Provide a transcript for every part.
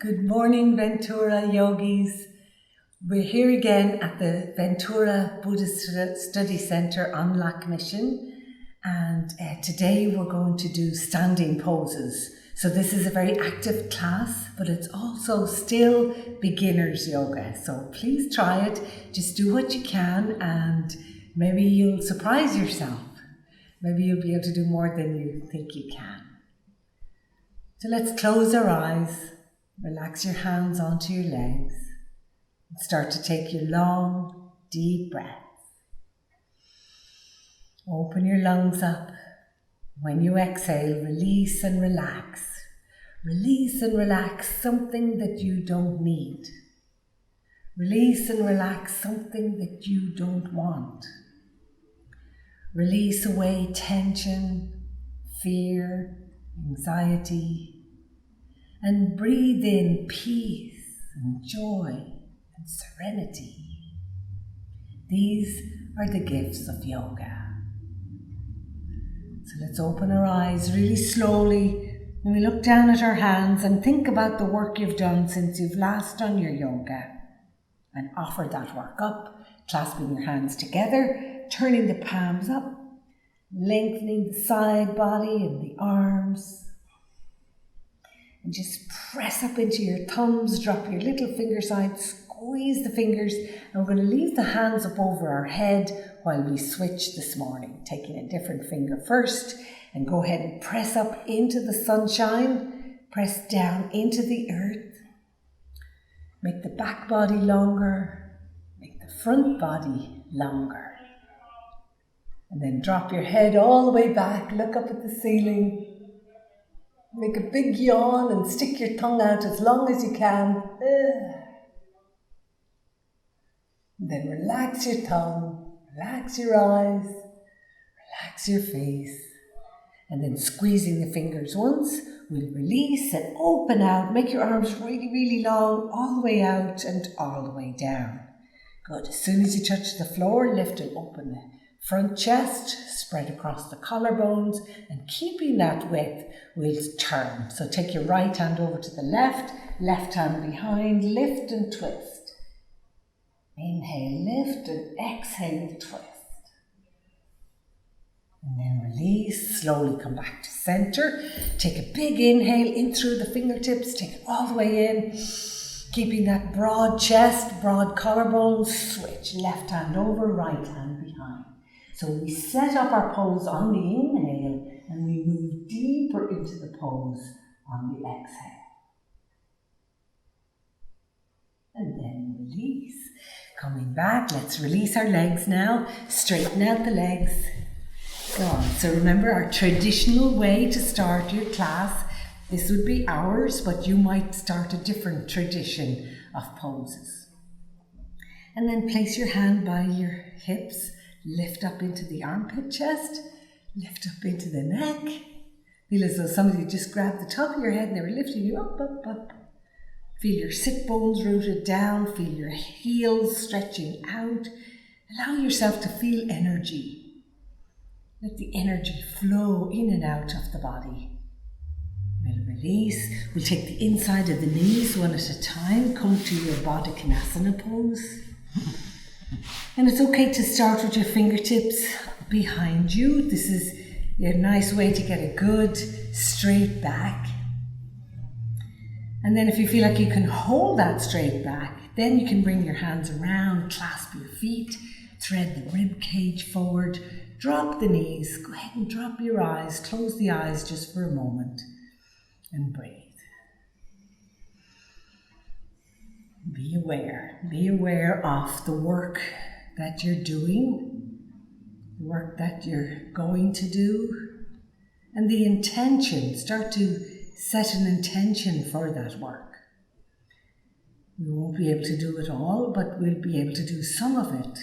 Good morning, Ventura yogis. We're here again at the Ventura Buddhist Study Center on Lac Mission, and today we're going to do standing poses. So this is a very active class, but it's also still beginner's yoga. So please try it. Just do what you can, and maybe you'll surprise yourself. Maybe you'll be able to do more than you think you can. So let's close our eyes, relax your hands onto your legs, and start to take your long, deep breaths. Open your lungs up. When you exhale, release and relax. Release and relax something that you don't need. Release and relax something that you don't want. Release away tension, fear, anxiety, and breathe in peace and joy and serenity. These are the gifts of yoga. So let's open our eyes really slowly and we look down at our hands and think about the work you've done since you've last done your yoga, and offer that work up, clasping your hands together, turning the palms up, lengthening the side body and the arms. And just press up into your thumbs, drop your little finger side, squeeze the fingers, and we're going to leave the hands up over our head while we switch this morning, taking a different finger first, and go ahead and press up into the sunshine, press down into the earth. Make the back body longer, make the front body longer. And then drop your head all the way back, look up at the ceiling. Make a big yawn and stick your tongue out as long as you can. And then relax your tongue, relax your eyes, relax your face. And then squeezing the fingers once, we'll release and open out. Make your arms really, really long, all the way out and all the way down. Good. As soon as you touch the floor, lift and open the front chest, spread across the collarbones, and keeping that width, we'll turn. So take your right hand over to the left hand behind, lift and twist. Inhale, lift, and exhale, twist. And then release, slowly come back to center. Take a big inhale in through the fingertips, take it all the way in. Keeping that broad chest, broad collarbones, switch left hand over, right hand behind. So we set up our pose on the inhale and we move deeper into the pose on the exhale. And then release. Coming back, let's release our legs now. Straighten out the legs. Go on. So remember our traditional way to start your class. This would be ours, but you might start a different tradition of poses. And then place your hand by your hips. Lift up into the armpit chest, lift up into the neck. Feel as though somebody just grabbed the top of your head and they were lifting you up, up, up. Feel your sit bones rooted down, feel your heels stretching out. Allow yourself to feel energy. Let the energy flow in and out of the body. We'll release. We'll take the inside of the knees one at a time. Come to your Baddha Konasana pose. And it's okay to start with your fingertips behind you. This is a nice way to get a good straight back. And then if you feel like you can hold that straight back, then you can bring your hands around, clasp your feet, thread the rib cage forward, drop the knees, go ahead and drop your eyes, close the eyes just for a moment and breathe. Be aware of the work that you're doing, the work that you're going to do, and the intention. Start to set an intention for that work. We won't be able to do it all, but we'll be able to do some of it.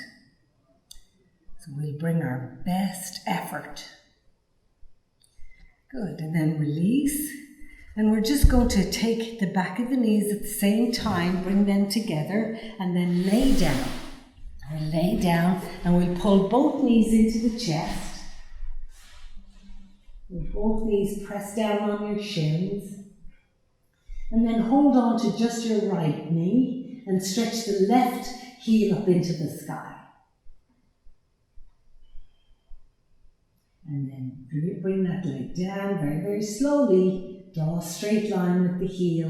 So we'll bring our best effort. Good, and then release. And we're just going to take the back of the knees at the same time, bring them together, and then lay down. We'll lay down and we'll pull both knees into the chest. With both knees pressed down on your shins. And then hold on to just your right knee and stretch the left heel up into the sky. And then bring that leg down very, very slowly. Draw a straight line with the heel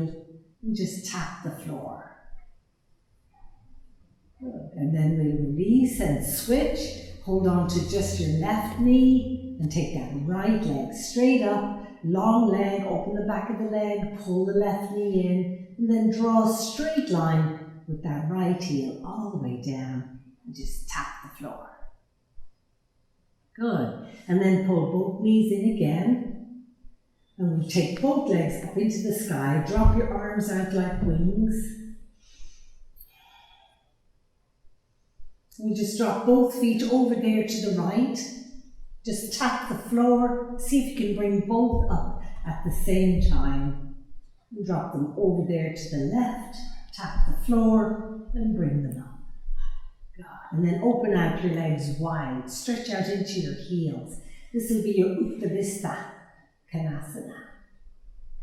and just tap the floor. Good. And then we'll release and switch. Hold on to just your left knee and take that right leg straight up. Long leg, open the back of the leg, pull the left knee in, and then draw a straight line with that right heel all the way down and just tap the floor. Good. And then pull both knees in again. And we'll take both legs up into the sky. Drop your arms out like wings. We'll just drop both feet over there to the right. Just tap the floor. See if you can bring both up at the same time. And drop them over there to the left. Tap the floor and bring them up. Good. And then open out your legs wide. Stretch out into your heels. This will be your Uttanasana Konasana.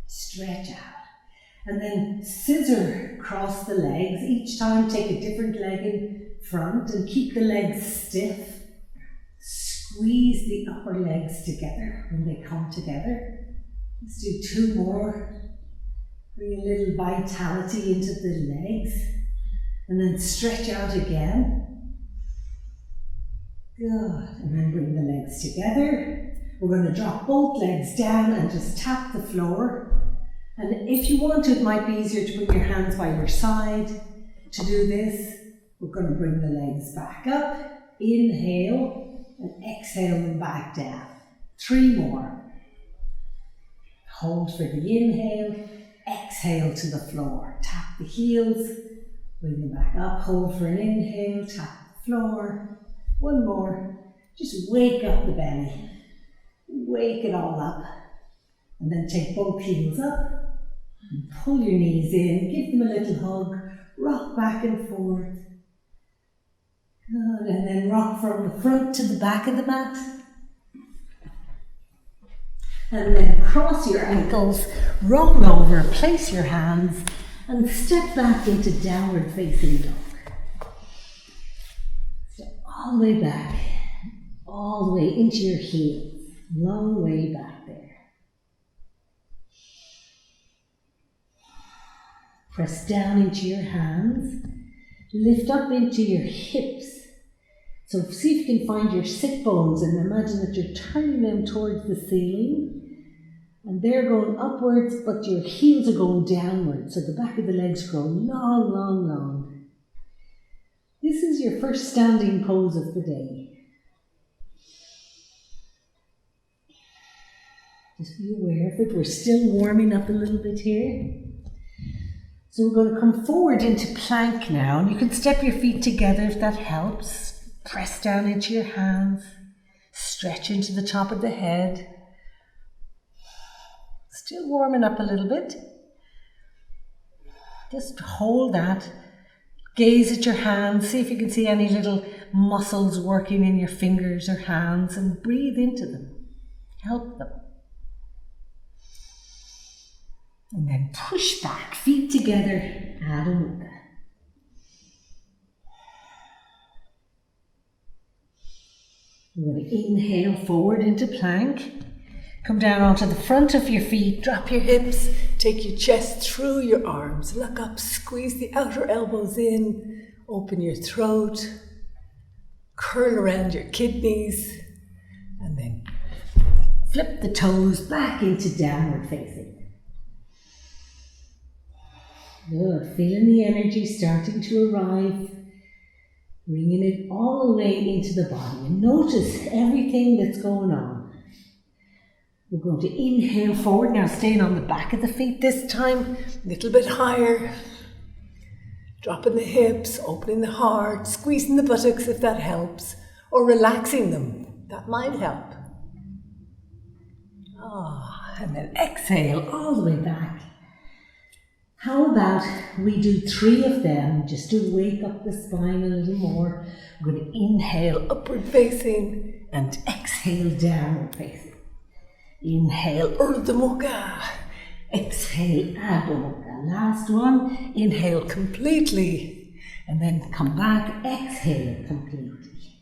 Stretch out. And then scissor cross the legs. Each time take a different leg in front and keep the legs stiff. Squeeze the upper legs together when they come together. Let's do 2 more. Bring a little vitality into the legs. And then stretch out again. Good. And then bring the legs together. We're going to drop both legs down and just tap the floor. And if you want to, it might be easier to bring your hands by your side. To do this, we're going to bring the legs back up. Inhale. And exhale them back down. 3 more. Hold for the inhale. Exhale to the floor. Tap the heels. Bring them back up. Hold for an inhale. Tap the floor. 1 more. Just wake up the belly. Wake it all up. And then take both heels up. And pull your knees in. Give them a little hug. Rock back and forth. Good, and then rock from the front to the back of the mat. And then cross your ankles, roll over, place your hands, and step back into downward facing dog. Step all the way back, all the way into your heels, long way back there. Press down into your hands, lift up into your hips. So see if you can find your sit bones and imagine that you're turning them towards the ceiling. And they're going upwards, but your heels are going downwards. So the back of the legs grow long, long, long. This is your first standing pose of the day. Just be aware of it. We're still warming up a little bit here. So we're going to come forward into plank now. And you can step your feet together if that helps. Press down into your hands, stretch into the top of the head. Still warming up a little bit. Just hold that. Gaze at your hands. See if you can see any little muscles working in your fingers or hands and breathe into them. Help them. And then push back, feet together, Adho Mukha. We're going to inhale forward into plank. Come down onto the front of your feet. Drop your hips. Take your chest through your arms. Look up. Squeeze the outer elbows in. Open your throat. Curl around your kidneys. And then flip the toes back into downward facing. Good. Feeling the energy starting to arrive. Bringing it all the way into the body and notice everything that's going on. We're going to inhale forward now, staying on the back of the feet this time, a little bit higher. Dropping the hips, opening the heart, squeezing the buttocks if that helps, or relaxing them, that might help. And then exhale all the way back. How about we do 3 of them, just to wake up the spine a little more. We're going to inhale upward facing and exhale downward facing. Inhale Urdhva Mukha. Exhale, Adho. Last one, inhale completely. And then come back, exhale completely.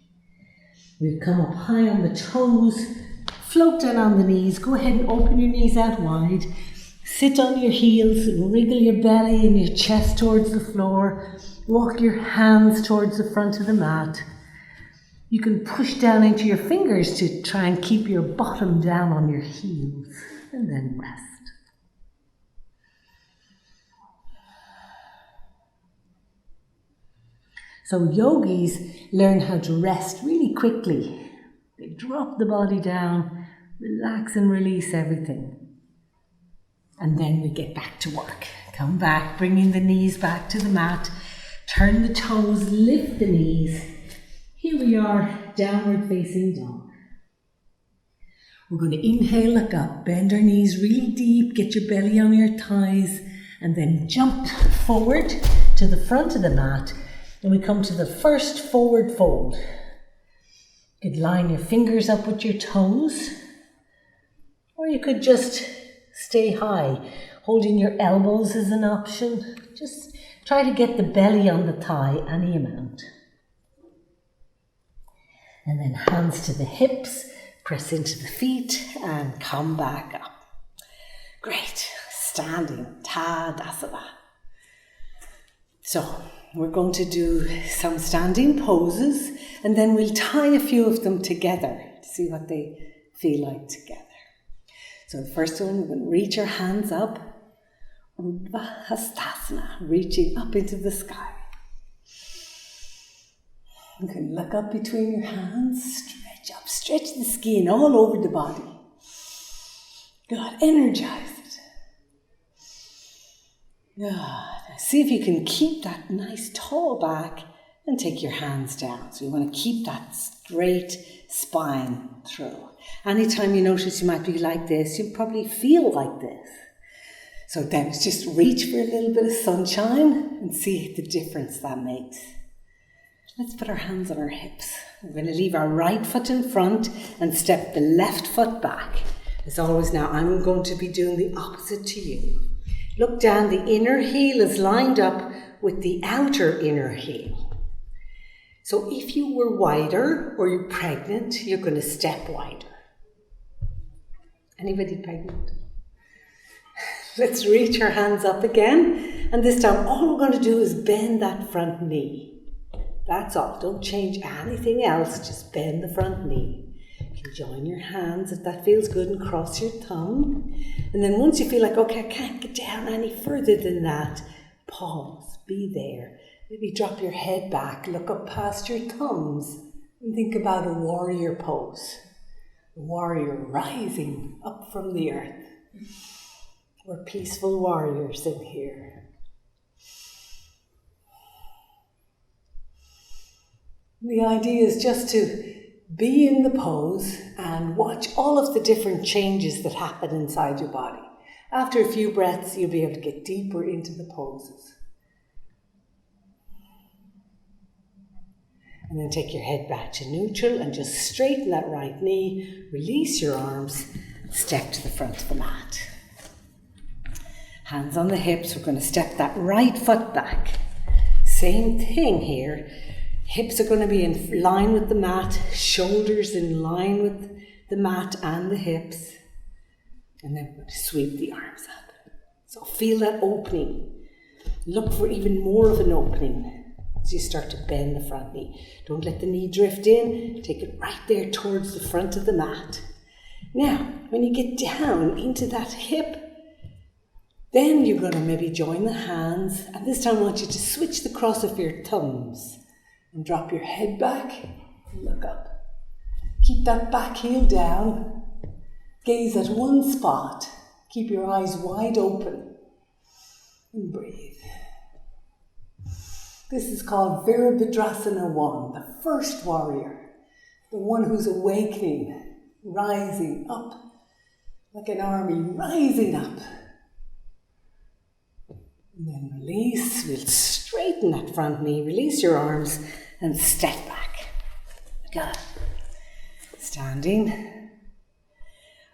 We'll come up high on the toes, float down on the knees. Go ahead and open your knees out wide. Sit on your heels, wriggle your belly and your chest towards the floor. Walk your hands towards the front of the mat. You can push down into your fingers to try and keep your bottom down on your heels. And then rest. So yogis learn how to rest really quickly. They drop the body down, relax and release everything. And then we get back to work. Come back, bringing the knees back to the mat. Turn the toes, lift the knees. Here we are, downward facing dog. We're going to inhale, look up, bend our knees really deep, get your belly on your thighs, and then jump forward to the front of the mat. And we come to the first forward fold. You could line your fingers up with your toes, or you could just stay high. Holding your elbows is an option. Just try to get the belly on the thigh any amount. And then hands to the hips, press into the feet and come back up. Great. Standing Tadasana. So we're going to do some standing poses and then we'll tie a few of them together to see what they feel like together. So the first one, we're going to reach our hands up. Urdhva Hastasana, reaching up into the sky. You can look up between your hands, stretch up, stretch the skin all over the body. Good, energize it. Good. See if you can keep that nice tall back and take your hands down. So you want to keep that straight spine through. Anytime you notice you might be like this, you'll probably feel like this. So then just reach for a little bit of sunshine and see the difference that makes. Let's put our hands on our hips. We're going to leave our right foot in front and step the left foot back. As always now, I'm going to be doing the opposite to you. Look down, the inner heel is lined up with the outer inner heel. So if you were wider or you're pregnant, you're going to step wider. Anybody pregnant? Let's reach our hands up again. And this time, all we're going to do is bend that front knee. That's all. Don't change anything else. Just bend the front knee. You can join your hands if that feels good and cross your thumb. And then once you feel like, okay, I can't get down any further than that, pause. Be there. Maybe drop your head back. Look up past your thumbs and think about a warrior pose. A warrior rising up from the earth. We're peaceful warriors in here. The idea is just to be in the pose and watch all of the different changes that happen inside your body. After a few breaths, you'll be able to get deeper into the poses. And then take your head back to neutral and just straighten that right knee, release your arms, step to the front of the mat. Hands on the hips, we're going to step that right foot back. Same thing here. Hips are going to be in line with the mat, shoulders in line with the mat and the hips. And then we're going to sweep the arms up. So feel that opening. Look for even more of an opening as you start to bend the front knee. Don't let the knee drift in. Take it right there towards the front of the mat. Now, when you get down into that hip, then you're going to maybe join the hands. And this time I want you to switch the cross of your thumbs. And drop your head back and look up. Keep that back heel down. Gaze at one spot. Keep your eyes wide open. And breathe. This is called Virabhadrasana 1, the first warrior. The one who's awakening, rising up like an army, rising up. And then release. We'll straighten that front knee. Release your arms and step back. Good. Standing.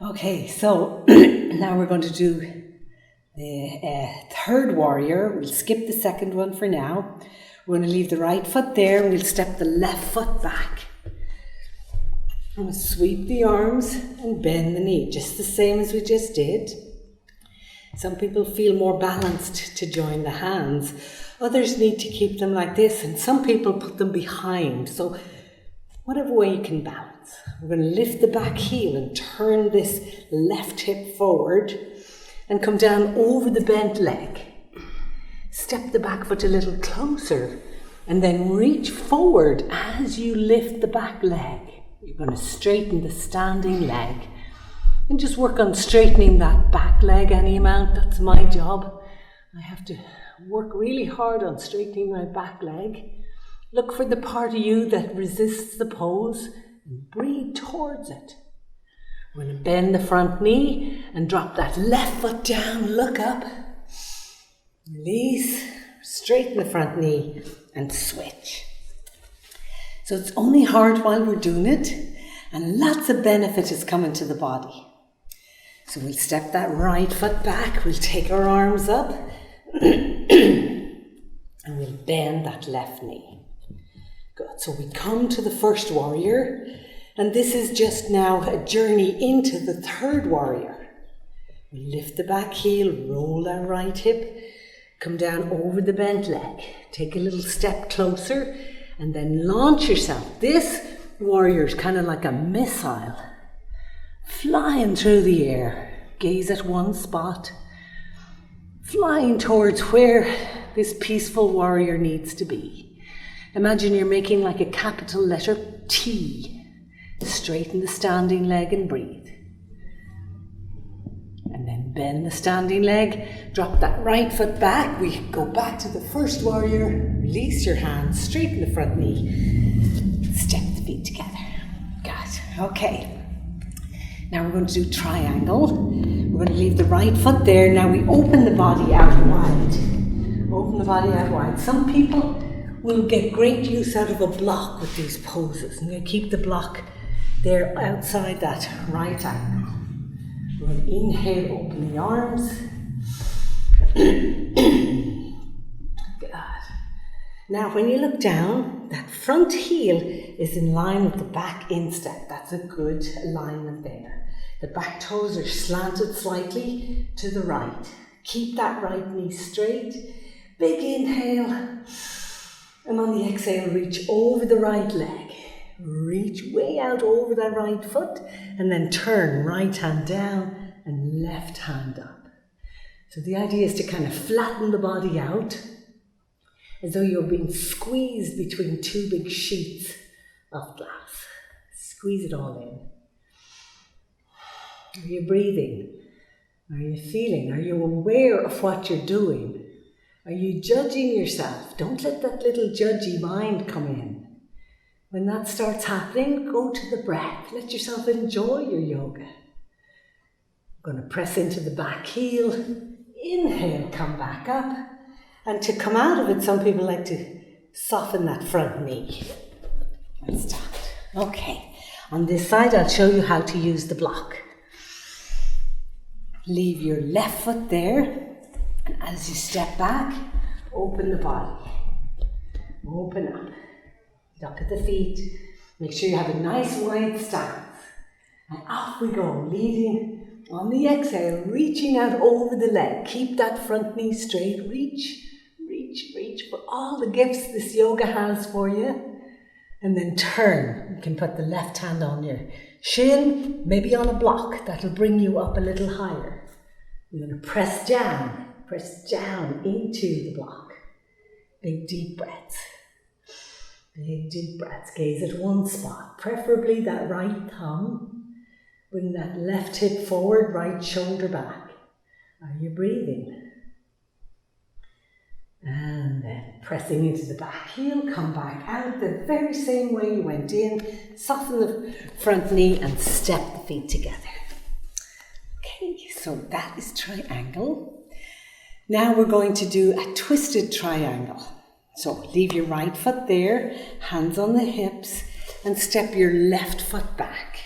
Okay, so now we're going to do The third warrior, we'll skip the second one for now. We're going to leave the right foot there and we'll step the left foot back. I'm going to sweep the arms and bend the knee, just the same as we just did. Some people feel more balanced to join the hands. Others need to keep them like this, and some people put them behind. So whatever way you can balance. We're going to lift the back heel and turn this left hip forward and come down over the bent leg. Step the back foot a little closer and then reach forward as you lift the back leg. You're going to straighten the standing leg and just work on straightening that back leg any amount. That's my job. I have to work really hard on straightening my back leg. Look for the part of you that resists the pose and breathe towards it. We're going to bend the front knee and drop that left foot down. Look up. Release. Straighten the front knee and switch. So it's only hard while we're doing it, and lots of benefit is coming to the body. So we'll step that right foot back. We'll take our arms up and we'll bend that left knee. Good. So we come to the first warrior, and this is just now a journey into the third warrior. We lift the back heel, roll that right hip, come down over the bent leg. Take a little step closer and then launch yourself. This warrior is kind of like a missile, flying through the air. Gaze at one spot, flying towards where this peaceful warrior needs to be. Imagine you're making like a capital letter T. Straighten the standing leg and breathe. And then bend the standing leg, drop that right foot back. We go back to the first warrior, release your hands, straighten the front knee, step the feet together. Good. Okay. Now we're going to do triangle. We're going to leave the right foot there. Now we open the body out wide. Open the body out wide. Some people will get great use out of a block with these poses, and they keep the block there outside that right angle. We're going to inhale, open the arms. Good. Now when you look down, that front heel is in line with the back instep. That's a good alignment there. The back toes are slanted slightly to the right. Keep that right knee straight. Big inhale. And on the exhale, reach over the right leg. Reach way out over that right foot and then turn right hand down and left hand up. So the idea is to kind of flatten the body out as though you're being squeezed between two big sheets of glass. Squeeze it all in. Are you breathing? Are you feeling? Are you aware of what you're doing? Are you judging yourself? Don't let that little judgy mind come in. When that starts happening, go to the breath. Let yourself enjoy your yoga. I'm going to press into the back heel. Inhale, come back up. And to come out of it, some people like to soften that front knee. And stop. Okay. On this side, I'll show you how to use the block. Leave your left foot there. And as you step back, open the body. Open up. Look at the feet. Make sure you have a nice wide stance. And off we go, leading on the exhale, reaching out over the leg. Keep that front knee straight. Reach, reach, reach for all the gifts this yoga has for you. And then turn. You can put the left hand on your shin, maybe on a block. That'll bring you up a little higher. You're going to press down into the block. Big deep breaths. Big deep breaths. Gaze at one spot, preferably that right thumb. Bring that left hip forward, right shoulder back. Are you breathing? And then pressing into the back heel, come back out the very same way you went in. Soften the front knee and step the feet together. Okay, so that is triangle. Now we're going to do a twisted triangle. So leave your right foot there, hands on the hips, and step your left foot back.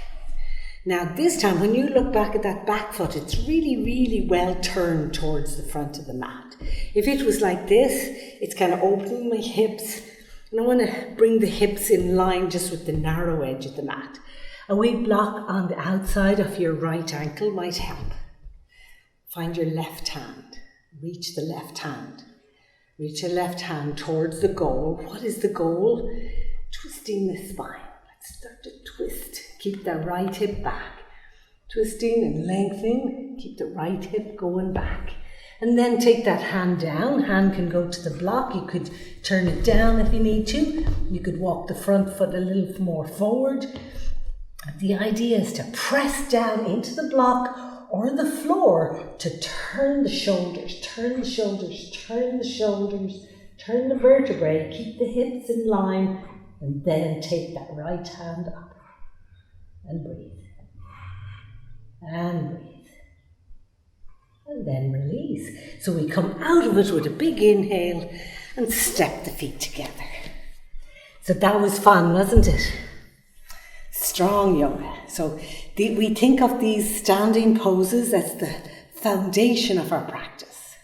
Now this time when you look back at that back foot, it's really, really well turned towards the front of the mat. If it was like this, it's kind of opening my hips, and I want to bring the hips in line just with the narrow edge of the mat. A wee block on the outside of your right ankle might help. Find your left hand, reach the left hand. Reach your left hand towards the goal. What is the goal? Twisting the spine. Let's start to twist. Keep the right hip back. Twisting and lengthening. Keep the right hip going back. And then take that hand down. Hand can go to the block. You could turn it down if you need to. You could walk the front foot a little more forward. The idea is to press down into the block or the floor to turn the shoulders, turn the shoulders, turn the shoulders, turn the vertebrae, keep the hips in line, and then take that right hand up and breathe. And breathe. And then release. So we come out of it with a big inhale and step the feet together. So that was fun, wasn't it? Strong yoga. So we think of these standing poses as the foundation of our practice.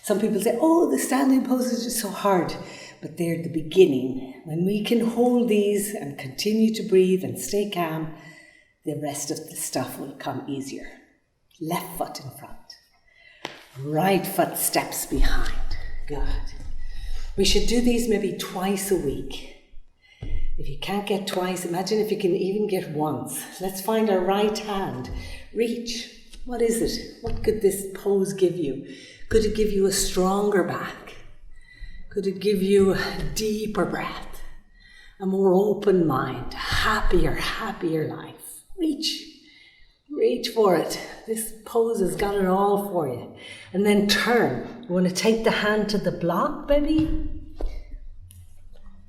Some people say, oh, the standing poses are so hard, but they're the beginning. When we can hold these and continue to breathe and stay calm, the rest of the stuff will come easier. Left foot in front. Right foot steps behind. Good. We should do these maybe twice a week. If you can't get twice, imagine if you can even get once. Let's find our right hand. Reach. What is it? What could this pose give you? Could it give you a stronger back? Could it give you a deeper breath? A more open mind? Happier life? Reach. Reach for it. This pose has got it all for you. And then turn. You want to take the hand to the block, maybe?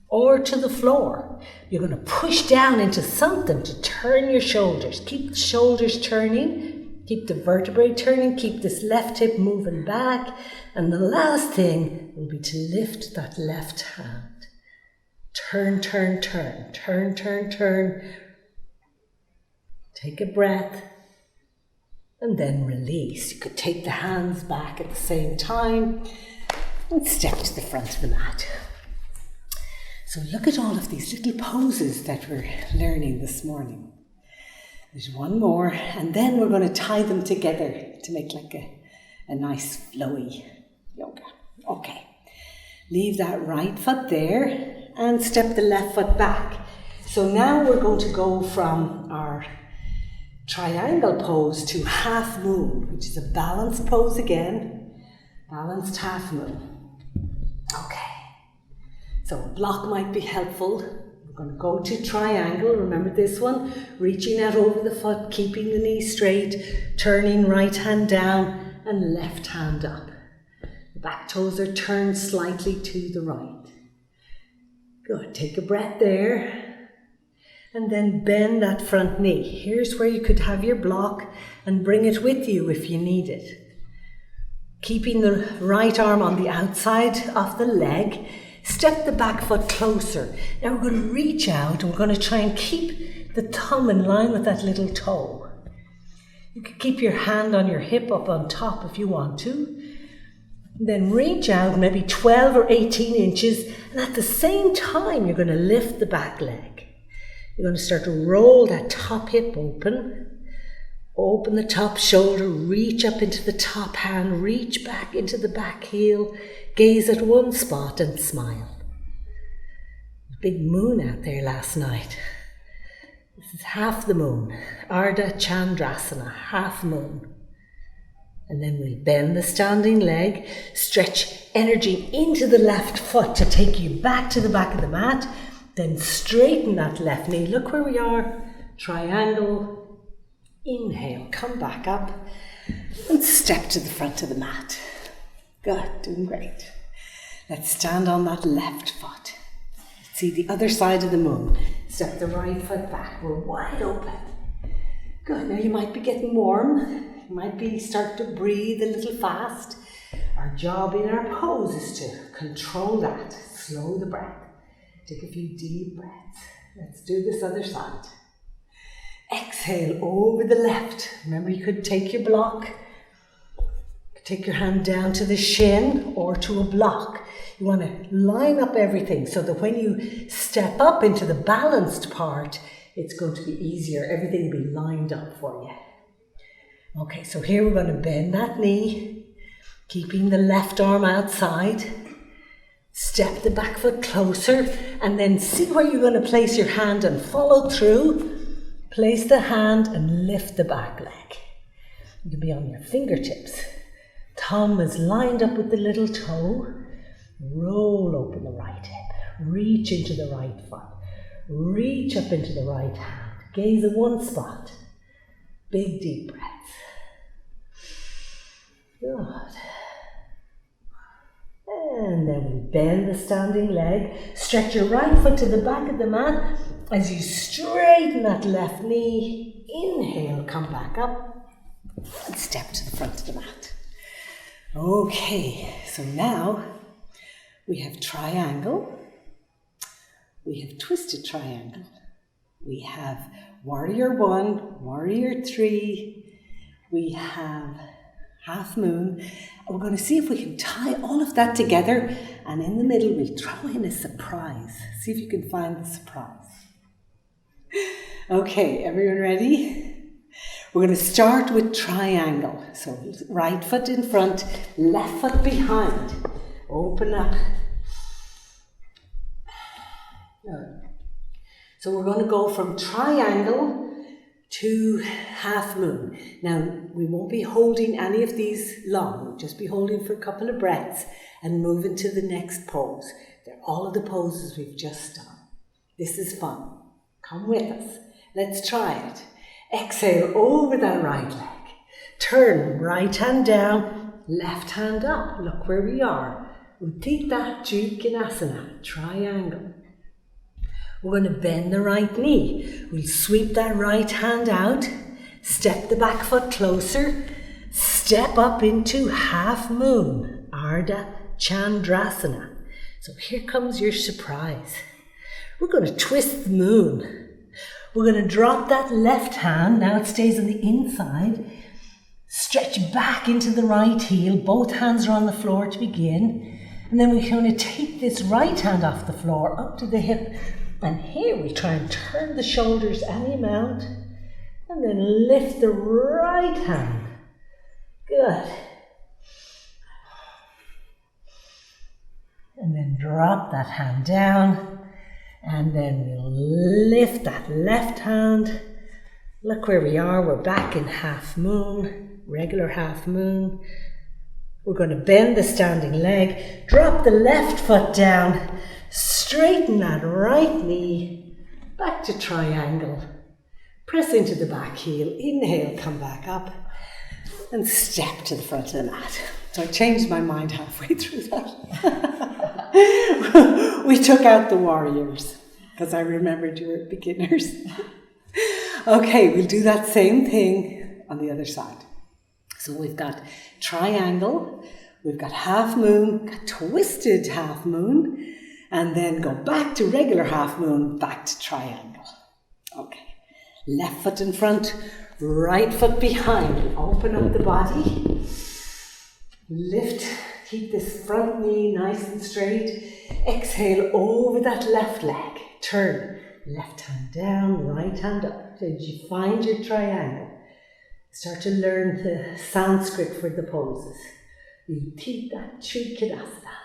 Or to the floor. You're going to push down into something to turn your shoulders. Keep the shoulders turning. Keep the vertebrae turning. Keep this left hip moving back. And the last thing will be to lift that left hand. Turn, turn, turn. Turn, turn, turn. Take a breath. And then release. You could take the hands back at the same time. And step to the front of the mat. So look at all of these little poses that we're learning this morning. There's one more, and then we're going to tie them together to make like a nice flowy yoga. Okay, leave that right foot there and step the left foot back. So now we're going to go from our triangle pose to half moon, which is a balanced pose again. Balanced half moon. Okay. So a block might be helpful. We're going to go to triangle. Remember this one? Reaching out over the foot, keeping the knee straight, turning right hand down and left hand up. The back toes are turned slightly to the right. Good. Take a breath there. And then bend that front knee. Here's where you could have your block and bring it with you if you need it. Keeping the right arm on the outside of the leg. Step the back foot closer. Now we're going to reach out and we're going to try and keep the thumb in line with that little toe. You can keep your hand on your hip up on top if you want to. And then reach out maybe 12 or 18 inches, and at the same time you're going to lift the back leg. You're going to start to roll that top hip open. Open the top shoulder, reach up into the top hand, reach back into the back heel. Gaze at one spot and smile. Big moon out there last night. This is half the moon. Ardha Chandrasana, half moon. And then we'll bend the standing leg, stretch energy into the left foot to take you back to the back of the mat. Then straighten that left knee. Look where we are. Triangle. Inhale, come back up and step to the front of the mat. Good, doing great. Let's stand on that left foot. See the other side of the moon. Step the right foot back. We're wide open. Good. Now you might be getting warm. You might be start to breathe a little fast. Our job in our pose is to control that. Slow the breath. Take a few deep breaths. Let's do this other side. Exhale over the left. Remember, you could take your block, take your hand down to the shin or to a block. You want to line up everything so that when you step up into the balanced part, it's going to be easier. Everything will be lined up for you. Okay, so here we're going to bend that knee, keeping the left arm outside. Step the back foot closer and then see where you're going to place your hand and follow through. Place the hand and lift the back leg. You can be on your fingertips. Thumb is lined up with the little toe. Roll open the right hip. Reach into the right foot. Reach up into the right hand. Gaze at one spot. Big deep breaths. Good. And then we bend the standing leg. Stretch your right foot to the back of the mat. As you straighten that left knee, inhale, come back up and step to the front of the mat. Okay, so now we have triangle, we have twisted triangle, we have warrior 1, warrior 3, we have half moon. We're going to see if we can tie all of that together, and in the middle we'll throw in a surprise. See if you can find the surprise. Okay, everyone ready? We're going to start with triangle. So right foot in front, left foot behind. Open up. So we're going to go from triangle to half moon. Now, we won't be holding any of these long. We'll just be holding for a couple of breaths and move into the next pose. They're all of the poses we've just done. This is fun. Come with us. Let's try it. Exhale over that right leg. Turn right hand down, left hand up. Look where we are. Utthita Trikonasana, triangle. We're going to bend the right knee. We'll sweep that right hand out, step the back foot closer, step up into half moon, Ardha Chandrasana. So here comes your surprise. We're going to twist the moon. We're going to drop that left hand, now it stays on the inside. Stretch back into the right heel, both hands are on the floor to begin. And then we're going to take this right hand off the floor up to the hip. And here we try and turn the shoulders any amount. And then lift the right hand. Good. And then drop that hand down. And then we'll lift that left hand. Look where we are. We're back in half moon, regular half moon. We're going to bend the standing leg, drop the left foot down, straighten that right knee, back to triangle. Press into the back heel, inhale, come back up, and step to the front of the mat. So I changed my mind halfway through that. We took out the warriors because I remembered you were beginners. Okay, we'll do that same thing on the other side. So we've got triangle, we've got half moon, got twisted half moon, and then go back to regular half moon, back to triangle. Okay, left foot in front, right foot behind. Open up the body. Lift, keep this front knee nice and straight. Exhale over that left leg. Turn, left hand down, right hand up. Did you find your triangle? Start to learn the Sanskrit for the poses. Utthita Trikonasana.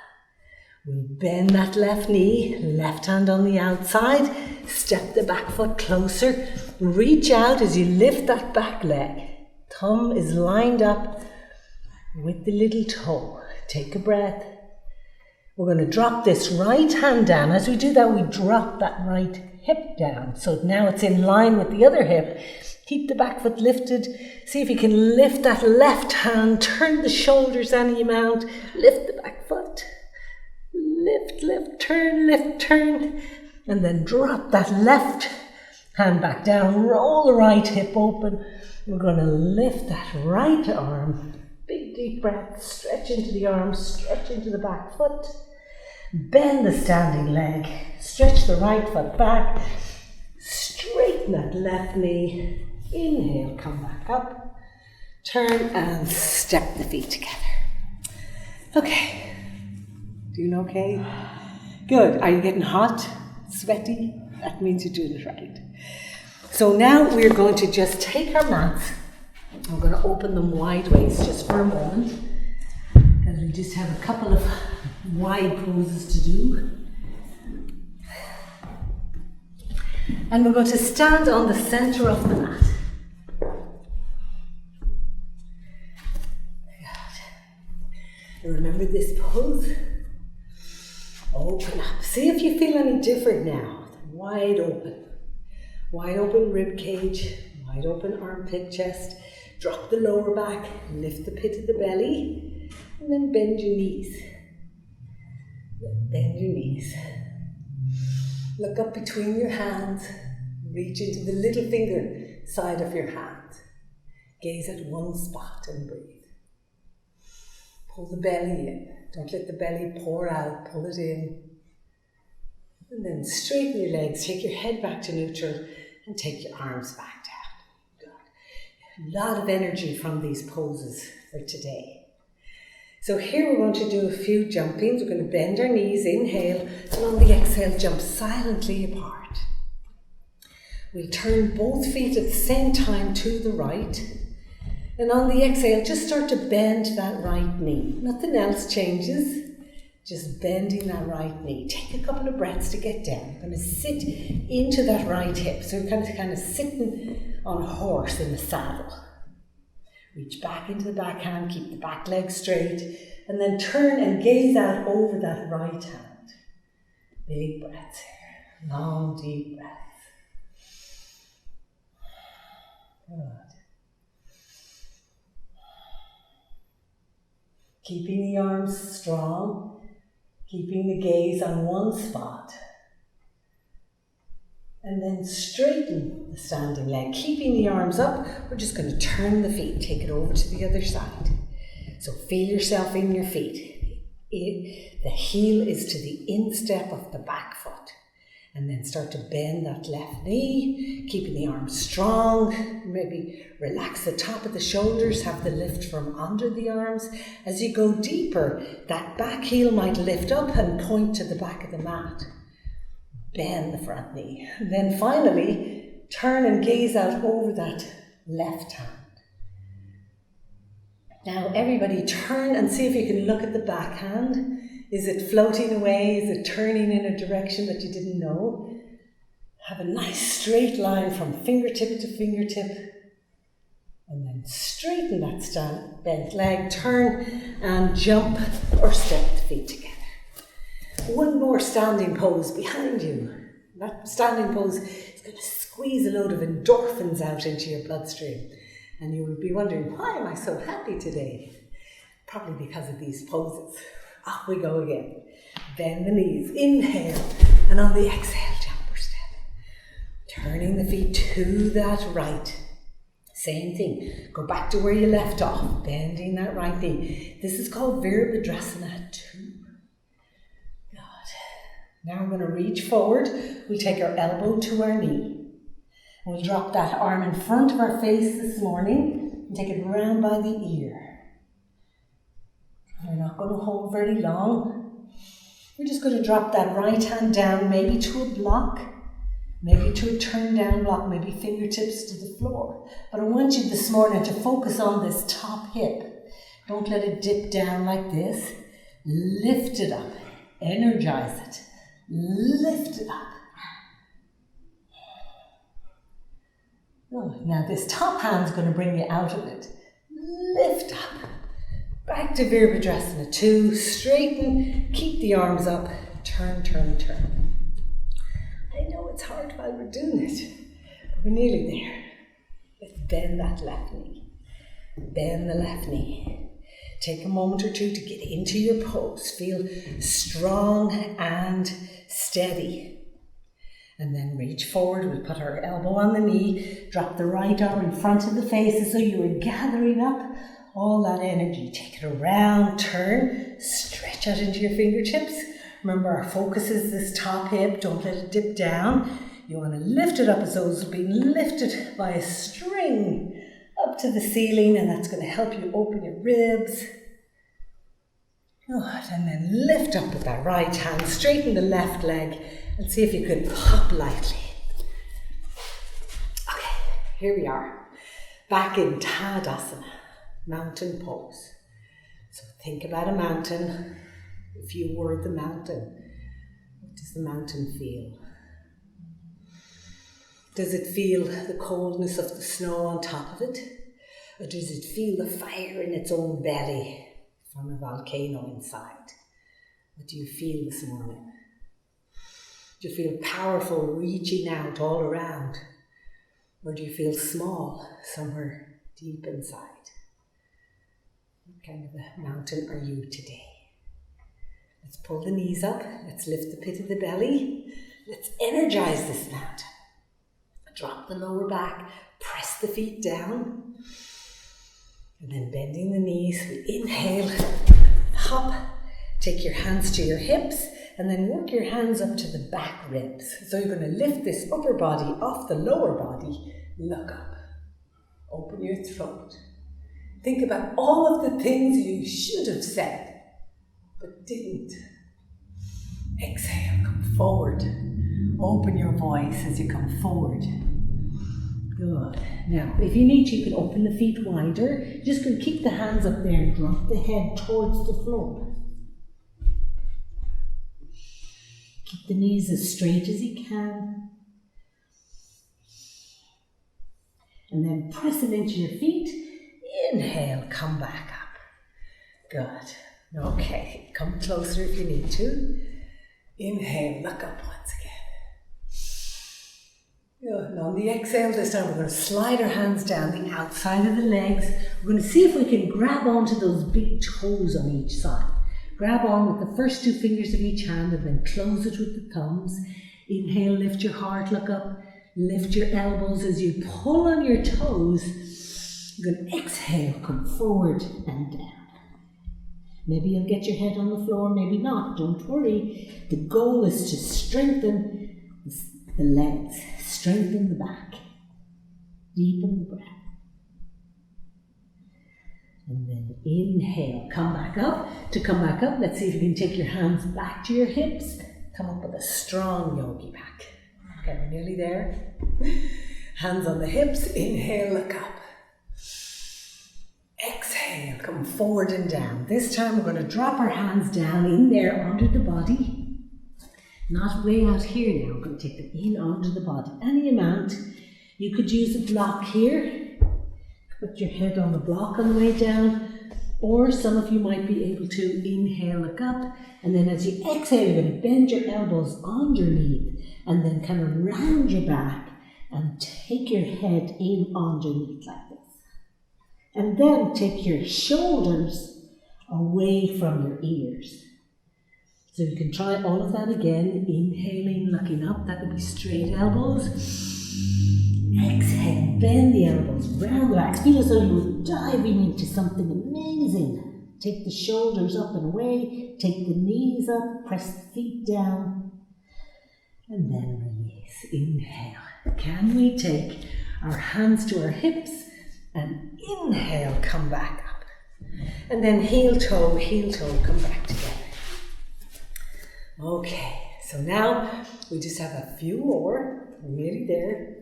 We bend that left knee, left hand on the outside. Step the back foot closer. Reach out as you lift that back leg. Thumb is lined up with the little toe. Take a breath. We're going to drop this right hand down. As we do that, we drop that right hip down. So now it's in line with the other hip. Keep the back foot lifted. See if you can lift that left hand. Turn the shoulders any amount. Lift the back foot. Lift, lift, turn. And then drop that left hand back down. Roll the right hip open. We're going to lift that right arm. Big deep breath, stretch into the arm, stretch into the back foot, bend the standing leg, stretch the right foot back, straighten straighten that left knee. Inhale, come back up. Turn and step the feet together. Okay. Doing okay? Good. Are you getting hot? Sweaty? That means you're doing it right. So now we're going to just take our mats. I'm going to open them wide ways just for a moment, because we just have a couple of wide poses to do. And we're going to stand on the center of the mat. And remember this pose. Open up. See if you feel any different now. Wide open. Wide open rib cage. Wide open armpit, chest. Drop the lower back. Lift the pit of the belly. And then bend your knees. Bend your knees. Look up between your hands. Reach into the little finger side of your hand. Gaze at one spot and breathe. Pull the belly in. Don't let the belly pour out. Pull it in. And then straighten your legs. Take your head back to neutral and take your arms back down. Good. A lot of energy from these poses for today. So here we're going to do a few jumpings. We're going to bend our knees, inhale, and on the exhale, jump silently apart. We'll turn both feet at the same time to the right. And on the exhale, just start to bend that right knee. Nothing else changes, just bending that right knee. Take a couple of breaths to get down. You're going to sit into that right hip. So you're kind of sitting on a horse in the saddle. Reach back into the back hand, keep the back leg straight, and then turn and gaze out over that right hand. Big breaths here. Long, deep breaths. Good. Keeping the arms strong, keeping the gaze on one spot. And then straighten the standing leg. Keeping the arms up, we're just going to turn the feet, take it over to the other side. So feel yourself in your feet. The heel is to the instep of the back foot. And then start to bend that left knee, keeping the arms strong. Maybe relax the top of the shoulders, have the lift from under the arms. As you go deeper, that back heel might lift up and point to the back of the mat. Bend the front knee. And then finally, turn and gaze out over that left hand. Now everybody turn and see if you can look at the back hand. Is it floating away? Is it turning in a direction that you didn't know? Have a nice straight line from fingertip to fingertip. And then straighten that bent leg, turn and jump or step the feet together. One more standing pose behind you. That standing pose is going to squeeze a load of endorphins out into your bloodstream. And you will be wondering, why am I so happy today? Probably because of these poses. Off we go again. Bend the knees, inhale, and on the exhale, jump or step. Turning the feet to that right. Same thing. Go back to where you left off, bending that right knee. This is called Virabhadrasana 2. Good. Now we're going to reach forward. We'll take our elbow to our knee. We'll drop that arm in front of our face this morning and take it round by the ear. We're not going to hold very long. We're just going to drop that right hand down, maybe to a block, maybe to a turn down block, maybe fingertips to the floor. But I want you this morning to focus on this top hip. Don't let it dip down like this. Lift it up. Energize it. Lift it up. Good. Now this top hand's going to bring you out of it. Lift up. Back to Virabhadrasana 2, straighten, keep the arms up, turn, turn, turn. I know it's hard while we're doing it, but we're nearly there. Let's bend that left knee. Bend the left knee. Take a moment or two to get into your pose. Feel strong and steady. And then reach forward. We'll put our elbow on the knee, drop the right arm in front of the face as though you were gathering up all that energy. Take it around, turn, stretch out into your fingertips. Remember, our focus is this top hip. Don't let it dip down. You want to lift it up as though it's being lifted by a string up to the ceiling, and that's going to help you open your ribs. Good, and then lift up with that right hand, straighten the left leg, and see if you can hop lightly. Okay, here we are, back in Tadasana, mountain pose. So think about a mountain. If you were the mountain, what does the mountain feel? Does it feel the coldness of the snow on top of it? Or does it feel the fire in its own belly from a volcano inside? What do you feel this morning? Do you feel powerful, reaching out all around? Or do you feel small, somewhere deep inside? What kind of a mountain are you today? Let's pull the knees up. Let's lift the pit of the belly. Let's energize this mountain. Drop the lower back. Press the feet down. And then bending the knees, we inhale, hop, take your hands to your hips, and then work your hands up to the back ribs. So you're going to lift this upper body off the lower body. Look up. Open your throat. Think about all of the things you should have said, but didn't. Exhale, come forward. Open your voice as you come forward. Good. Now, if you need to, you can open the feet wider. You're just going to keep the hands up there and drop the head towards the floor. Keep the knees as straight as you can. And then press them into your feet. Inhale, come back up. Good. Okay, come closer if you need to. Inhale, look up once again. Good. And on the exhale this time, we're going to slide our hands down the outside of the legs. We're going to see if we can grab onto those big toes on each side. Grab on with the first two fingers of each hand and then close it with the thumbs. Inhale, lift your heart, look up. Lift your elbows as you pull on your toes. You're going to exhale, come forward and down. Maybe you'll get your head on the floor, maybe not. Don't worry. The goal is to strengthen the legs, strengthen the back, deepen the breath. And then inhale, come back up. To come back up, let's see if you can take your hands back to your hips. Come up with a strong yogi back. Okay, we're nearly there. Hands on the hips, inhale, look up. Exhale, come forward and down. This time we're going to drop our hands down in there under the body. Not way out here now. We're going to take them in under the body. Any amount. You could use a block here. Put your head on the block on the way down. Or some of you might be able to inhale, look up. And then as you exhale, you're going to bend your elbows underneath. And then kind of round your back. And take your head in underneath like this. And then take your shoulders away from your ears. So you can try all of that again. Inhaling, looking up. That would be straight elbows. Exhale, bend the elbows, round the back. Feel as though you were diving into something amazing. Take the shoulders up and away. Take the knees up. Press the feet down. And then release. Inhale. Can we take our hands to our hips? And inhale, come back up. And then heel toe, come back together. Okay, so now we just have a few more. We're nearly there.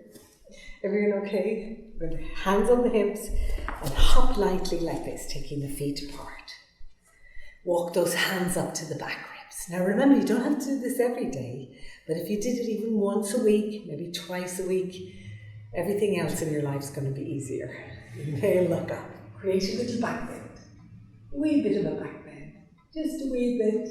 Everyone okay? With hands on the hips and hop lightly like this, taking the feet apart. Walk those hands up to the back ribs. Now remember, you don't have to do this every day, but if you did it even once a week, maybe twice a week, everything else in your life is going to be easier. Inhale, look up. Create a little back bend. A wee bit of a back bend. Just a wee bit.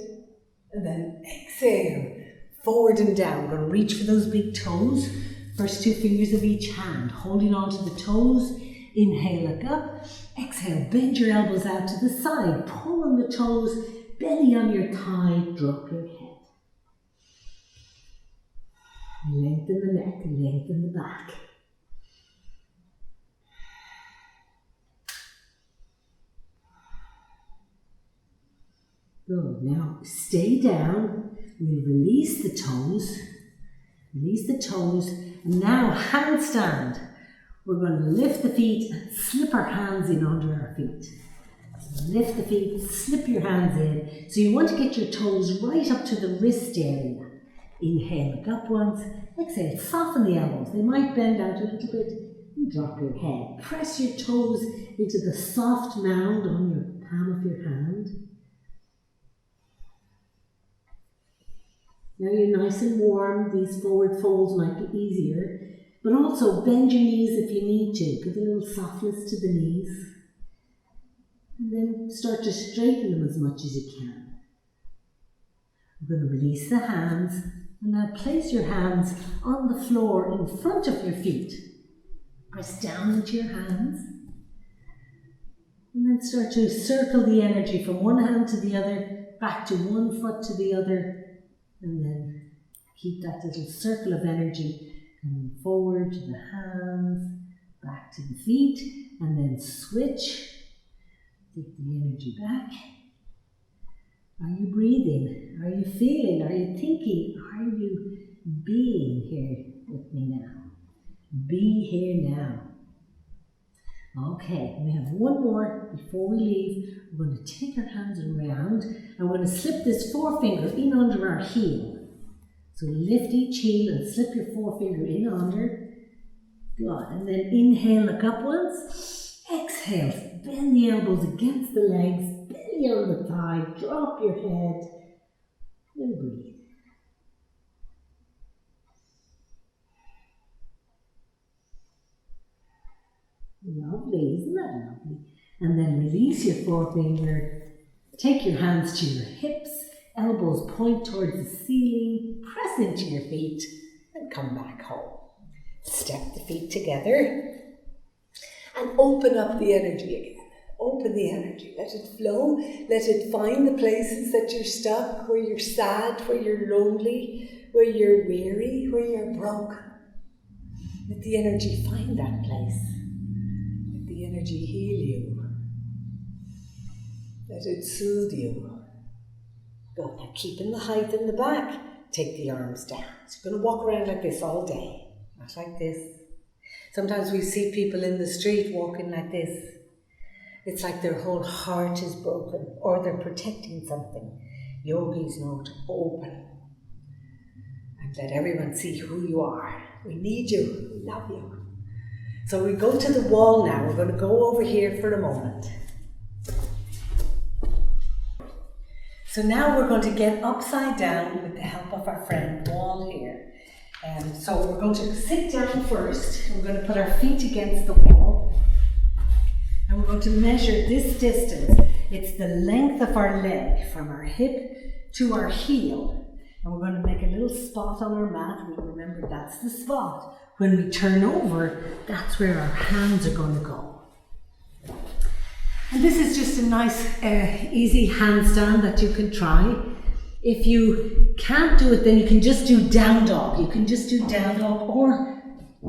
And then exhale. Forward and down. We're going to reach for those big toes. First two fingers of each hand. Holding on to the toes. Inhale, look up. Exhale, bend your elbows out to the side. Pull on the toes. Belly on your thigh. Drop your head. Lengthen the neck. Lengthen the back. Good. Now stay down. We'll release the toes Release the toes. And now handstand. We're going to lift the feet and slip our hands in under our feet. So lift the feet, slip your hands in. So you want to get your toes right up to the wrist area. Inhale, look up once. Exhale, soften the elbows. They might bend out a little bit. And drop your head. Press your toes into the soft mound on your palm of your hand. Now you're nice and warm. These forward folds might be easier. But also bend your knees if you need to. Give a little softness to the knees. And then start to straighten them as much as you can. We're going to release the hands. And now place your hands on the floor in front of your feet. Press down into your hands. And then start to circle the energy from one hand to the other, back to one foot to the other. And then keep that little circle of energy coming forward to the hands, back to the feet, and then switch. Take the energy back. Are you breathing? Are you feeling? Are you thinking? Are you being here with me now? Be here now. Okay, we have one more before we leave. We're going to take our hands around and we're going to slip this forefinger in under our heel. So lift each heel and slip your forefinger in under. Good. And then inhale, look up once. Exhale, bend the elbows against the legs, belly on the thigh, drop your head, and breathe. Lovely, isn't that lovely? And then release your forefinger. Take your hands to your hips. Elbows point towards the ceiling, press into your feet and come back home. Step the feet together and open up the energy again. Open the energy, let it flow, let it find the places that you're stuck, where you're sad, where you're lonely, where you're weary, where you're broken. Let the energy find that place. Let the energy heal you. Let it soothe you. Good. Now keeping the height in the back, take the arms down. So you're going to walk around like this all day, not like this. Sometimes we see people in the street walking like this. It's like their whole heart is broken or they're protecting something. Yogis know to open and let everyone see who you are. We need you. We love you. So we go to the wall now. We're going to go over here for a moment. So now we're going to get upside down with the help of our friend Wall here. So we're going to sit down first. We're going to put our feet against the wall. And we're going to measure this distance. It's the length of our leg from our hip to our heel. And we're going to make a little spot on our mat. We'll remember that's the spot. When we turn over, that's where our hands are going to go. And this is just a nice, easy handstand that you can try. If you can't do it, then you can just do down dog. You can just do down dog, or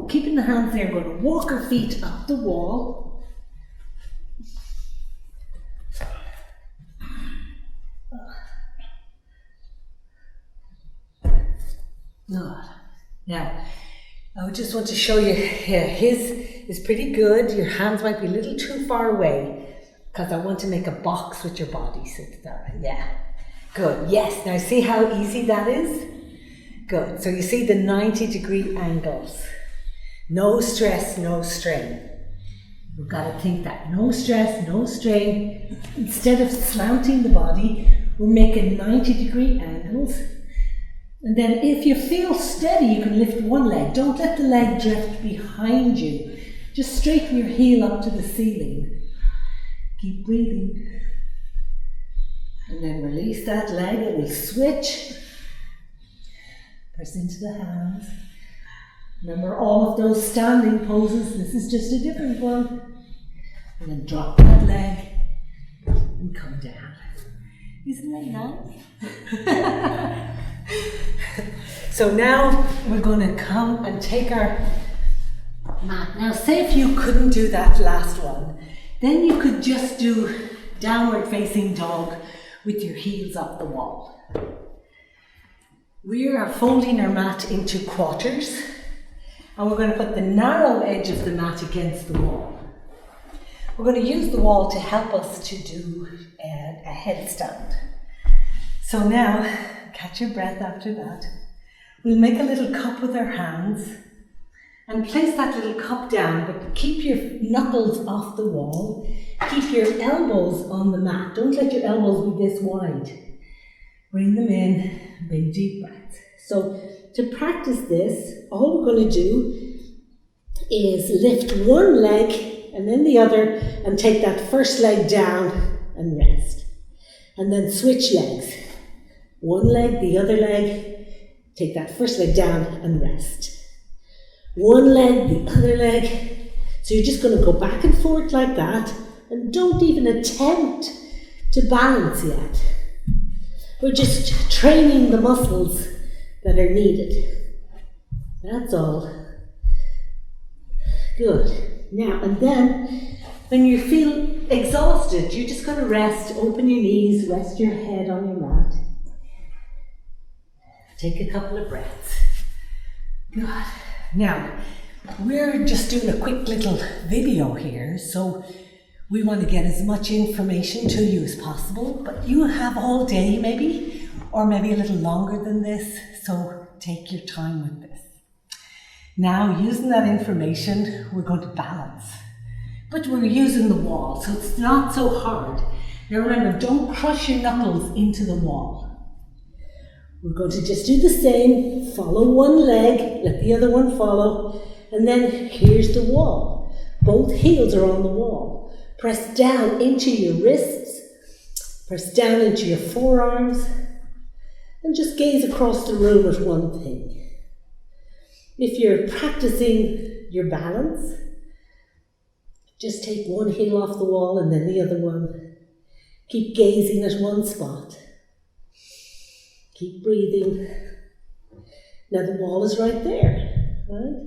keeping the hands there, we're going to walk our feet up the wall. Good. Now, I just want to show you, his is pretty good. Your hands might be a little too far away because I want to make a box with your body. So yeah, good. Yes, now see how easy that is? Good. So you see the 90-degree angles. No stress, no strain. We've got to think that. No stress, no strain. Instead of slanting the body, we're making 90-degree angles. And then if you feel steady, you can lift one leg. Don't let the leg drift behind you. Just straighten your heel up to the ceiling. Keep breathing. And then release that leg and we'll switch. Press into the hands. Remember all of those standing poses. This is just a different one. And then drop that leg and come down. Isn't that nice? So now we're going to come and take our mat. Now say if you couldn't do that last one, then you could just do downward facing dog with your heels up the wall. We are folding our mat into quarters, and we're going to put the narrow edge of the mat against the wall. We're going to use the wall to help us to do a headstand. So now, catch your breath after that. We'll make a little cup with our hands and place that little cup down, but keep your knuckles off the wall. Keep your elbows on the mat. Don't let your elbows be this wide. Bring them in, big deep breaths. So to practice this, all we're going to do is lift one leg and then the other and take that first leg down and rest. And then switch legs. One leg, the other leg, take that first leg down and rest. One leg, the other leg. So you're just going to go back and forth like that, and don't even attempt to balance yet. We're just training the muscles that are needed. That's all. Good. Now, and then when you feel exhausted, you're just going to rest, open your knees, rest your head on your mat. Take a couple of breaths. Good. Now, we're just doing a quick little video here, so we want to get as much information to you as possible, but you have all day maybe, or maybe a little longer than this, so take your time with this. Now, using that information, we're going to balance, but we're using the wall, so it's not so hard. Now remember, don't crush your knuckles into the wall. We're going to just do the same, follow one leg, let the other one follow, and then here's the wall. Both heels are on the wall. Press down into your wrists, press down into your forearms, and just gaze across the room at one thing. If you're practicing your balance, just take one heel off the wall and then the other one. Keep gazing at one spot. Keep breathing. Now the wall is right there, right?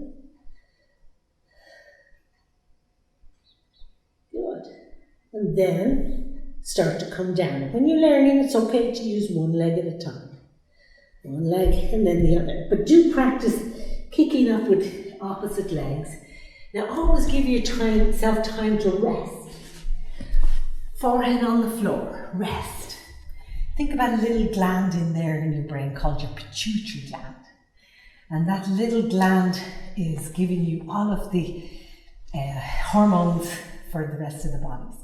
Good. And then start to come down. When you're learning, it's okay to use one leg at a time. One leg and then the other. But do practice kicking up with opposite legs. Now always give yourself time to rest. Forehead on the floor, rest. Think about a little gland in there in your brain called your pituitary gland. And that little gland is giving you all of the hormones for the rest of the body,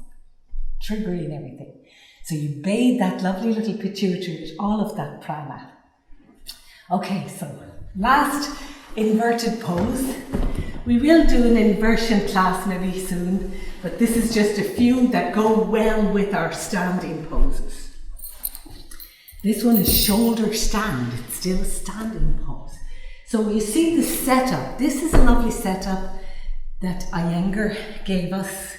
triggering everything. So you bathe that lovely little pituitary with all of that prana. Okay, so last inverted pose. We will do an inversion class maybe soon, but this is just a few that go well with our standing poses. This one is shoulder stand. It's still a standing pose. So you see the setup. This is a lovely setup that Iyengar gave us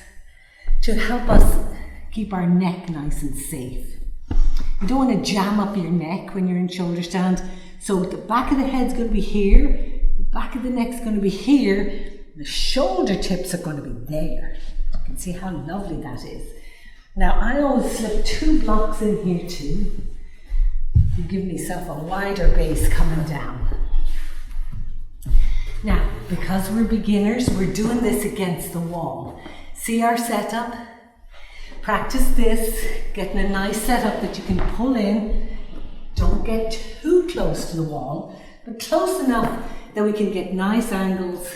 to help us keep our neck nice and safe. You don't want to jam up your neck when you're in shoulder stand. So the back of the head's going to be here, the back of the neck's going to be here, the shoulder tips are going to be there. You can see how lovely that is. Now I always slip 2 blocks in here too. You give myself a wider base coming down. Now, because we're beginners, we're doing this against the wall. See our setup? Practice this, getting a nice setup that you can pull in. Don't get too close to the wall, but close enough that we can get nice angles.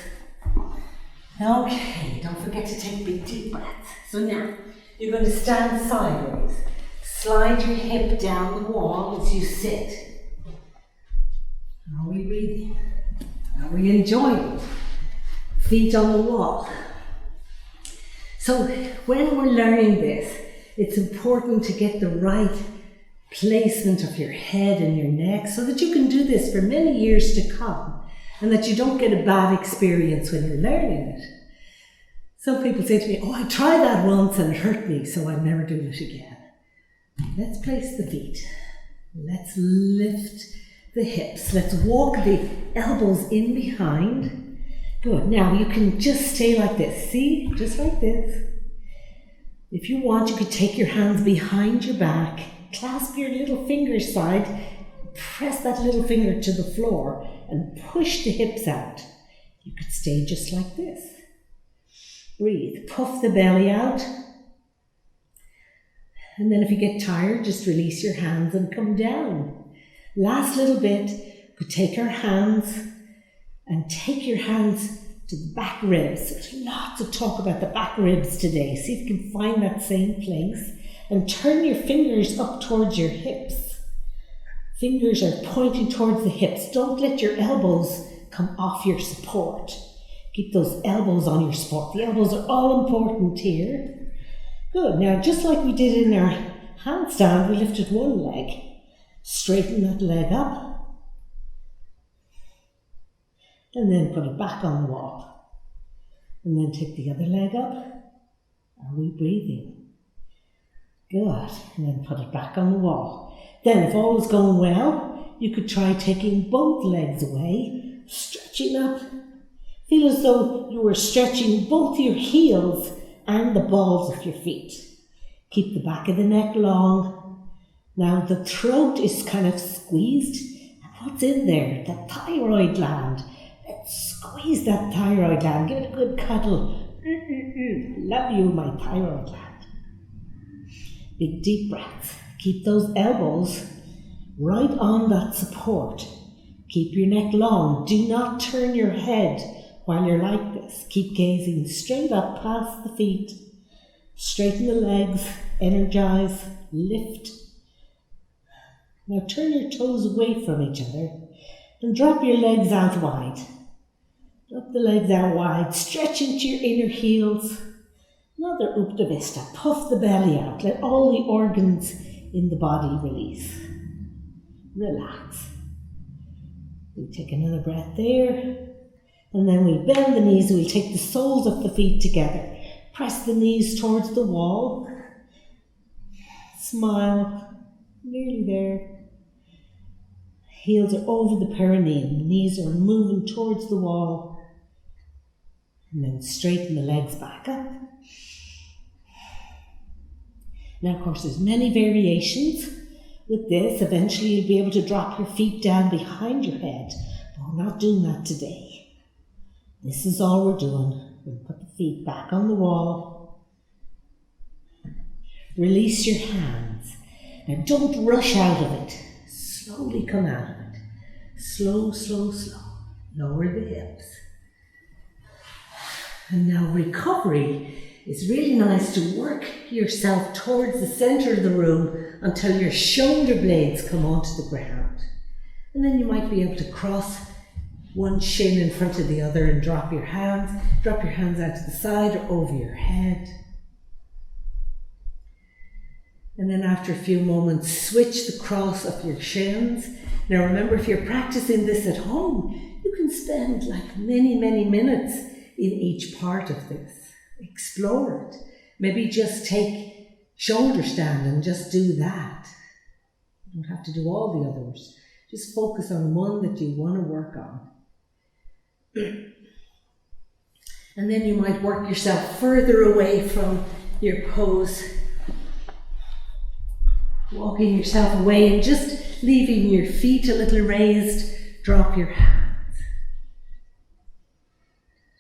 Okay, don't forget to take big deep breaths. So now, you're going to stand sideways. Slide your hip down the wall as you sit. Are we breathing? Are we enjoying? Feet on the wall. So when we're learning this, it's important to get the right placement of your head and your neck so that you can do this for many years to come and that you don't get a bad experience when you're learning it. Some people say to me, oh, I tried that once and it hurt me, so I'm never doing it again. Let's place the feet. Let's lift the hips. Let's walk the elbows in behind. Good. Now you can just stay like this. See? Just like this. If you want, you could take your hands behind your back, clasp your little fingers side, press that little finger to the floor and push the hips out. You could stay just like this. Breathe, puff the belly out. And then if you get tired, just release your hands and come down. Last little bit, you could take your hands to the back ribs. There's lots of talk about the back ribs today. See if you can find that same place and turn your fingers up towards your hips. Fingers are pointing towards the hips. Don't let your elbows come off your support. Keep those elbows on your support. The elbows are all important here. Good. Now, just like we did in our handstand, we lifted one leg. Straighten that leg up. And then put it back on the wall. And then take the other leg up. Are we breathing? Good. And then put it back on the wall. Then, if all is going well, you could try taking both legs away, stretching up. Feel as though you were stretching both your heels and the balls of your feet. Keep the back of the neck long. Now the throat is kind of squeezed. And what's in there? The thyroid gland. Let's squeeze that thyroid gland. Give it a good cuddle. Love you, my thyroid gland. Big deep breaths. Keep those elbows right on that support. Keep your neck long. Do not turn your head while you're like this. Keep gazing straight up past the feet. Straighten the legs. Energize. Lift. Now turn your toes away from each other and drop your legs out wide. Drop the legs out wide. Stretch into your inner heels. Another Upta Vista. Puff the belly out. Let all the organs in the body release. Relax. We take another breath there. And then we bend the knees. We'll take the soles of the feet together. Press the knees towards the wall. Smile. Nearly there. Heels are over the perineum. The knees are moving towards the wall. And then straighten the legs back up. Now, of course, there's many variations with this. Eventually, you'll be able to drop your feet down behind your head. But we're not doing that today. This is all we're doing. We'll put the feet back on the wall. Release your hands. Now, don't rush out of it. Slowly come out of it. Slow, slow, slow. Lower the hips. And now recovery is really nice to work yourself towards the center of the room until your shoulder blades come onto the ground. And then you might be able to cross one shin in front of the other and drop your hands out to the side or over your head. And then after a few moments, switch the cross of your shins. Now remember, if you're practicing this at home, you can spend like many, many minutes in each part of this. Explore it. Maybe just take shoulder stand and just do that. You don't have to do all the others. Just focus on one that you want to work on. And then you might work yourself further away from your pose. Walking yourself away and just leaving your feet a little raised. Drop your hands.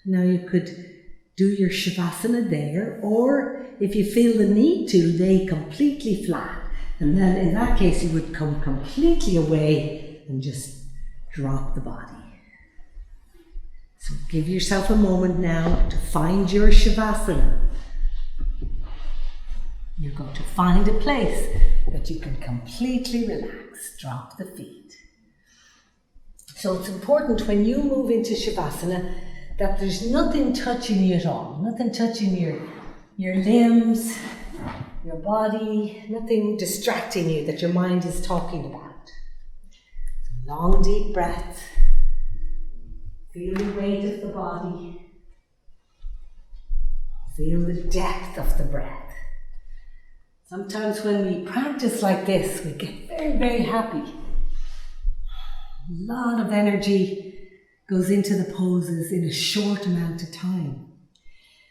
Now you could do your Shavasana there, or if you feel the need to, lay completely flat. And then in that case, you would come completely away and just drop the body. So give yourself a moment now to find your Shavasana. You're going to find a place that you can completely relax. Drop the feet. So it's important when you move into Shavasana that there's nothing touching you at all. Nothing touching your limbs, your body, nothing distracting you that your mind is talking about. Long deep breath. Feel the weight of the body. Feel the depth of the breath. Sometimes when we practice like this, we get very, very happy. A lot of energy goes into the poses in a short amount of time.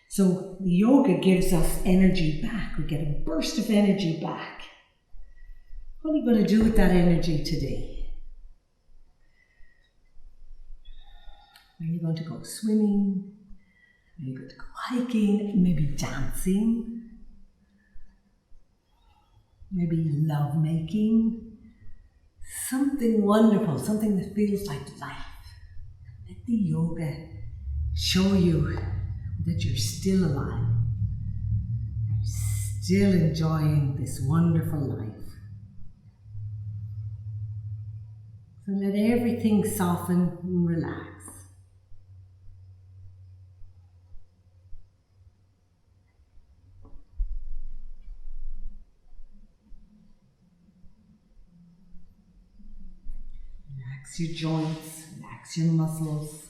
So the yoga gives us energy back. We get a burst of energy back. What are you going to do with that energy today? Are you going to go swimming? Are you going to go hiking? Maybe dancing? Maybe love making? Something wonderful, something that feels like life. Let the yoga show you that you're still alive. You're still enjoying this wonderful life. So let everything soften and relax. Relax your joints, relax your muscles.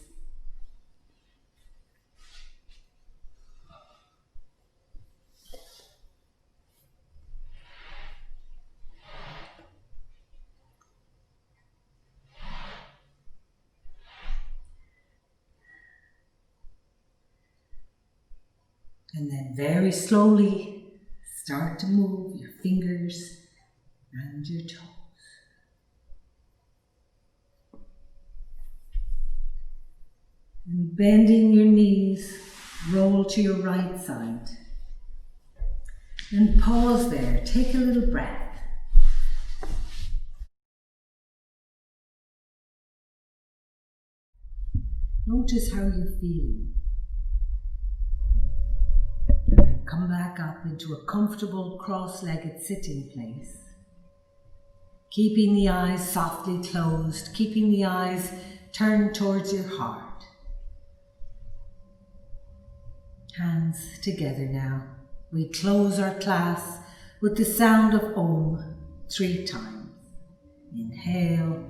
And then very slowly start to move your fingers and your toes. And bending your knees, roll to your right side. And pause there, take a little breath. Notice how you're feeling. And come back up into a comfortable cross-legged sitting place. Keeping the eyes softly closed, keeping the eyes turned towards your heart. Hands together now. We close our class with the sound of Om 3 times. Inhale.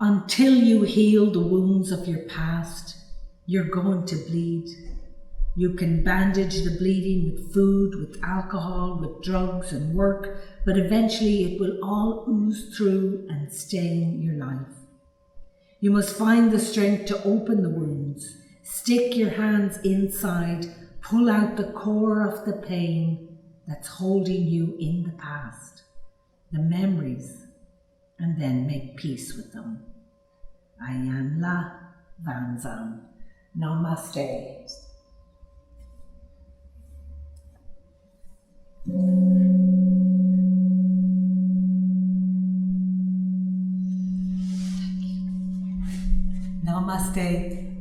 Until you heal the wounds of your past, you're going to bleed. You can bandage the bleeding with food, with alcohol, with drugs and work, but eventually it will all ooze through and stain your life. You must find the strength to open the wounds, stick your hands inside, pull out the core of the pain that's holding you in the past, the memories, and then make peace with them. Ayan La Vanzam. Namaste. Namaste.